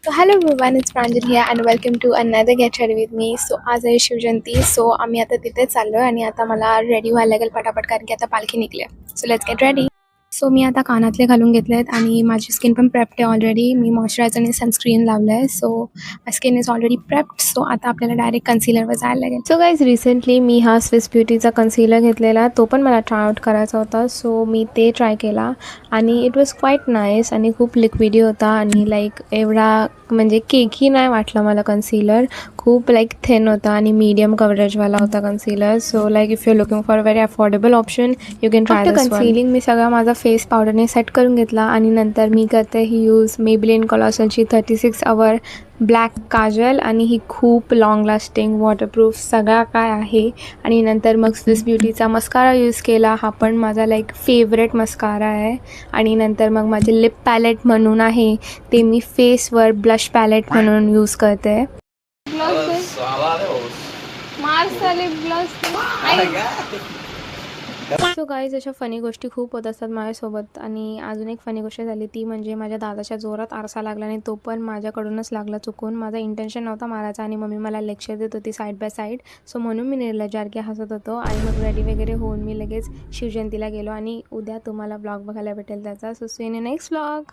So hello everyone, it's Pranjal here and welcome to another Get Ready with me. So आज आहे Shivjayanti. So आम्ही आता तिथे चाललो आणि आता मला रेडी व्हायला लागेल पटापट कारण की आता पालखी निघली. So let's get ready. So मी आता कानातले घालून घेतलेत आणि माझी स्किन पण प्रेप्ड आहे ऑलरेडी. मी मॉइश्चरायझर आणि सनस्क्रीन लावलं आहे. So my skin is already prepped. So आता आपल्याला डायरेक्ट कन्सिलरवर जायला लागेल. सो गाईज रिसेंटली मी हा स्विस ब्युटीचा कन्सिलर घेतलेला, तो पण मला ट्राय आउट करायचा होता. सो मी ते ट्राय केला आणि इट वॉज क्वाईट नाईस आणि खूप लिक्विडी होता आणि लाईक एवढा म्हणजे केकी नाही वाटला मला कन्सिलर. खूप लाईक थिन होता आणि मीडियम कव्हरेजवाला होता concealer. So like if you looking for very affordable option you can try this one. Concealing मी सगळा माझा फेस पावडरने सेट करून घेतला आणि नंतर मी करते ही यूज मेबेलिन कोलॉसनची 36 आवर ब्लॅक काजल आणि ही खूप लाँग लास्टिंग वॉटरप्रूफ सगळा काय आहे. आणि नंतर मग स्विस ब्युटीचा मस्कारा यूज केला. हा पण माझा लाईक फेवरेट मस्कारा आहे. आणि नंतर मग माझे लिप पॅलेट म्हणून आहे ते मी फेसवर ब्लश पॅलेट म्हणून यूज करते. सो गाईज अशा फनी गोष्टी खूप होत असतात माझ्यासोबत. आणि अजून एक फनी गोष्ट झाली ती म्हणजे माझ्या दादाच्या जोरात आरसा लागला आणि तो पण माझ्याकडूनच लागला चुकून. माझा इंटेन्शन नव्हता मारायचा आणि मम्मी मला लेक्चर देत होती साईड बाय साईड. सो म्हणून मी निर्लज्जारखी हसत होतो आणि मग रेडी वगैरे होऊन मी लगेच शिवजयंतीला गेलो आणि उद्या तुम्हाला ब्लॉग बघायला भेटेल त्याचा. So see in next blog.